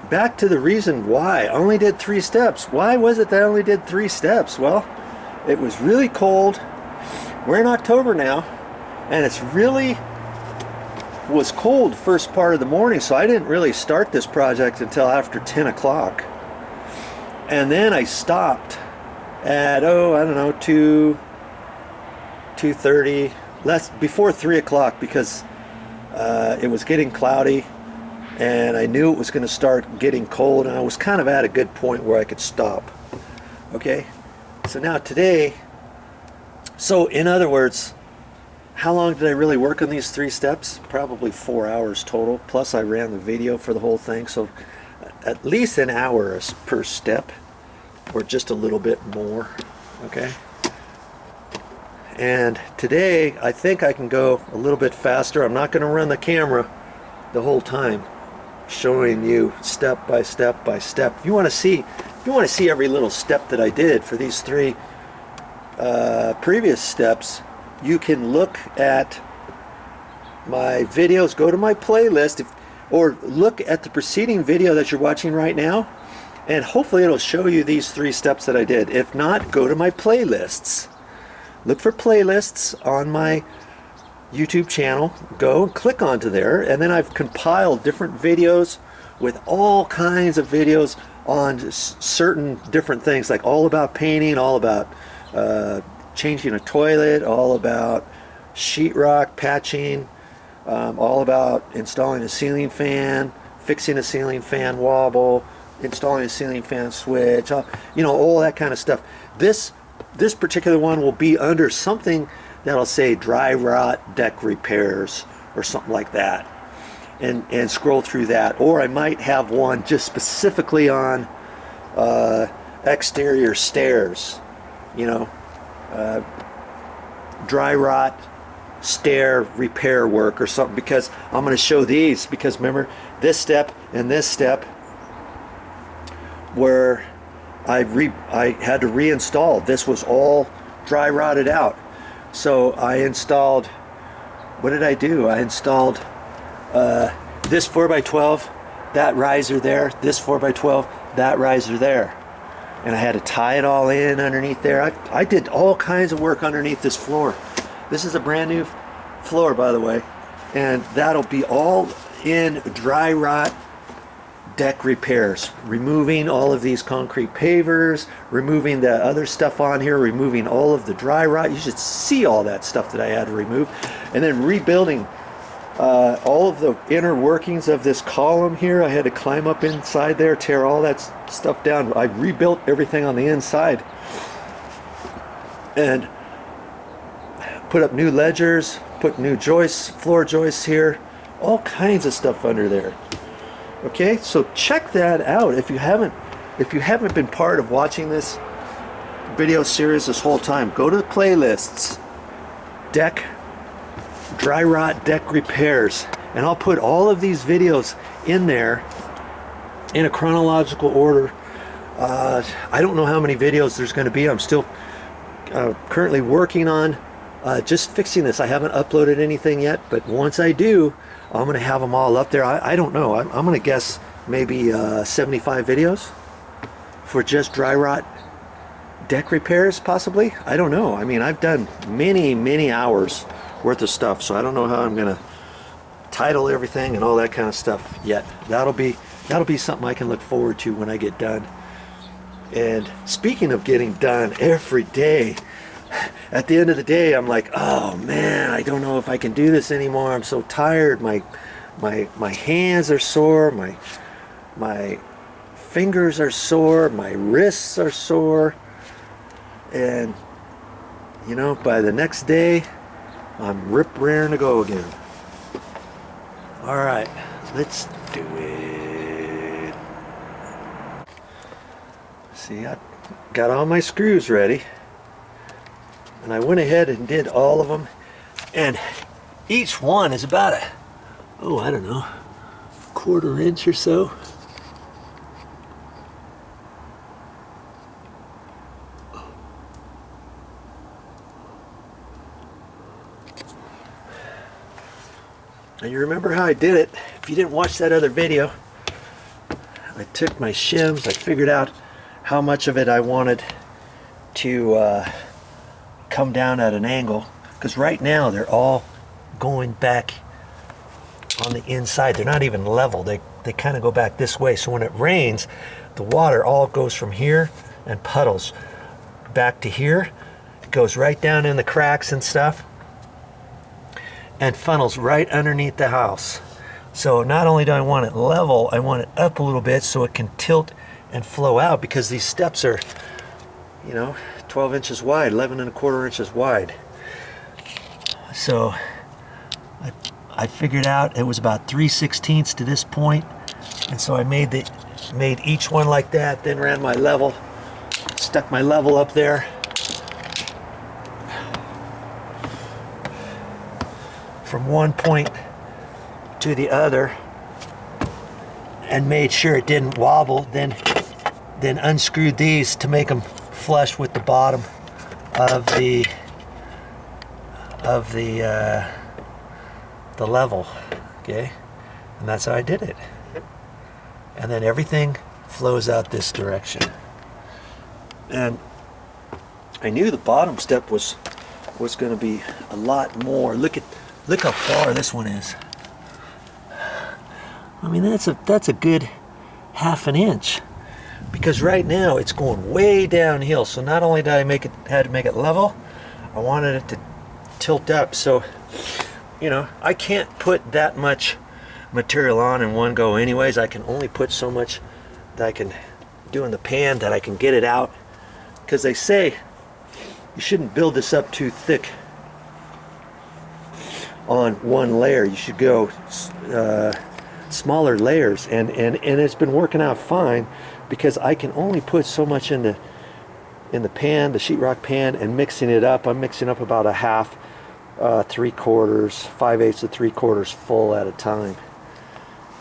back to the reason why I only did 3 steps. Why was it that I only did 3 steps? Well, it was really cold. We're in October now, and it's really was cold first part of the morning, so I didn't really start this project until after 10 o'clock. And then I stopped at, I don't know, 2:30, before 3 o'clock, because it was getting cloudy and I knew it was going to start getting cold, and I was kind of at a good point where I could stop. Okay, so now today, so in other words, how long did I really work on these 3 steps? Probably 4 hours total, plus I ran the video for the whole thing, so at least an hour per step, or just a little bit more. Okay, and today I think I can go a little bit faster. I'm not going to run the camera the whole time showing you step by step by step. If you want to see every little step that I did for these 3 previous steps, you can look at my videos, go to my playlist, or look at the preceding video that you're watching right now, and hopefully it'll show you these 3 steps that I did. If not, go to my playlists. Look for playlists on my YouTube channel, go and click onto there, and then I've compiled different videos with all kinds of videos on certain different things, like all about painting, all about changing a toilet, all about sheetrock patching, all about installing a ceiling fan, fixing a ceiling fan wobble, installing a ceiling fan switch, you know, all that kind of stuff. This particular one will be under something that'll say dry rot deck repairs or something like that, and scroll through that. Or I might have one just specifically on exterior stairs, you know, dry rot stair repair work or something, because I'm going to show these, because remember this step and this step where I had to reinstall. This was all dry rotted out. So I installed, what did I do? I installed this 4x12, that riser there, this 4x12, that riser there. And I had to tie it all in underneath there. I did all kinds of work underneath this floor. This is a brand new floor, by the way. And that'll be all in dry rot deck repairs, removing all of these concrete pavers, removing the other stuff on here, removing all of the dry rot. You should see all that stuff that I had to remove, and then rebuilding all of the inner workings of this column here. I had to climb up inside there, tear all that stuff down. I rebuilt everything on the inside and put up new ledgers, put new joists, floor joists here, all kinds of stuff under there. Okay, so check that out. If you haven't been part of watching this video series this whole time, go to the playlists, dry rot deck repairs, and I'll put all of these videos in there in a chronological order. I don't know how many videos there's going to be. I'm still currently working on just fixing this. I haven't uploaded anything yet, but once I do, I'm going to have them all up there. I don't know. I'm going to guess maybe 75 videos for just dry rot deck repairs, possibly. I don't know. I mean, I've done many hours worth of stuff, so I don't know how I'm going to title everything and all that kind of stuff yet. That'll be something I can look forward to when I get done. And speaking of getting done every day, at the end of the day, I'm like, oh man, I don't know if I can do this anymore. I'm so tired. My hands are sore. My fingers are sore. My wrists are sore. And you know, by the next day, I'm rip-raring to go again. All right, let's do it. See, I got all my screws ready. And I went ahead and did all of them, and each one is about I don't know, 1/4 inch or so. And you remember how I did it. If you didn't watch that other video, I took my shims, I figured out how much of it I wanted to come down at an angle, because right now they're all going back on the inside. They're not even level. They kind of go back this way. So when it rains, the water all goes from here and puddles back to here. It goes right down in the cracks and stuff and funnels right underneath the house. So not only do I want it level, I want it up a little bit so it can tilt and flow out, because these steps are, you know, 12 inches wide, 11¼ inches wide. So I figured out it was about 3/16 to this point, and so I made each one like that, then ran my level, stuck my level up there. From one point to the other, and made sure it didn't wobble, then unscrewed these to make them flush with the bottom of the level. Okay, and that's how I did it. And then everything flows out this direction. And I knew the bottom step was going to be a lot more. Look how far this one is. I mean, that's a good ½ an inch, because right now it's going way downhill. So not only did I had to make it level, I wanted it to tilt up. So, you know, I can't put that much material on in one go anyways. I can only put so much that I can do in the pan, that I can get it out, because they say you shouldn't build this up too thick on one layer. You should go smaller layers, and it's been working out fine, because I can only put so much in the pan, the sheetrock pan, and mixing it up. I'm mixing up about a half, 3/4, 5/8 to 3/4 full at a time.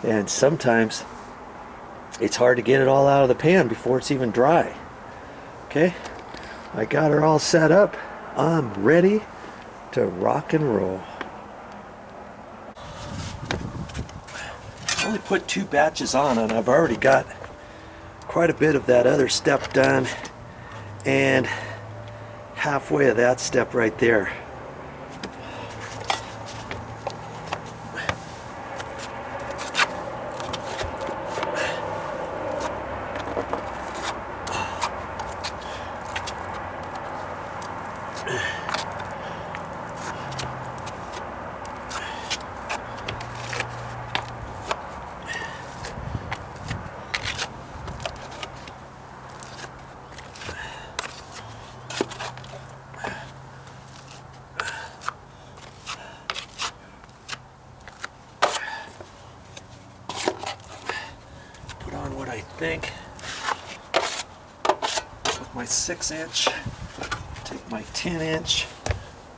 And sometimes it's hard to get it all out of the pan before it's even dry. Okay, I got her all set up. I'm ready to rock and roll. I only put 2 batches on, and I've already got quite a bit of that other step done, and halfway of that step right there. I think with my 6-inch, take my 10-inch,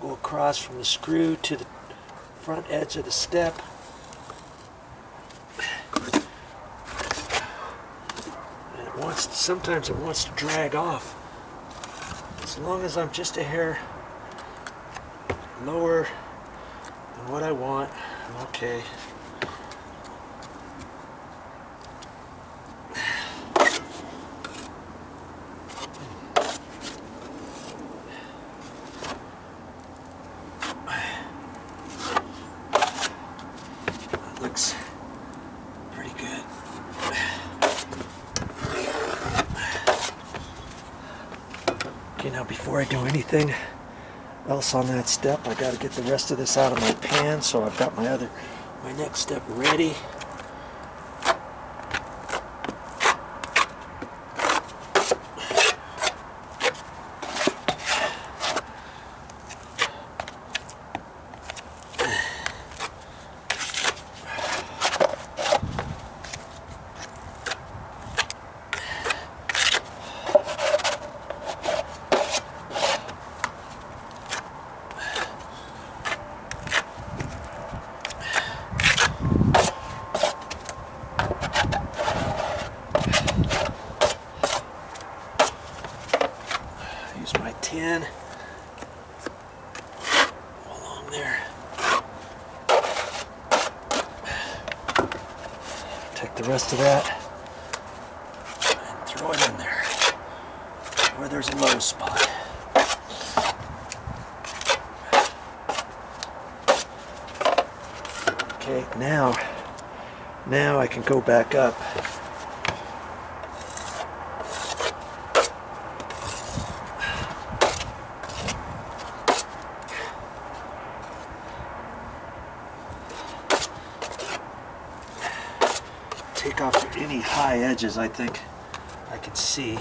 go across from the screw to the front edge of the step. And sometimes it wants to drag off. As long as I'm just a hair lower than what I want, I'm okay. Looks pretty good. Okay, now before I do anything else on that step, I got to get the rest of this out of my pan, so I've got my next step ready. My 10 along there. Take the rest of that going in there where there's a low spot. Okay, now I can go back up. Take off any high edges I think I can see.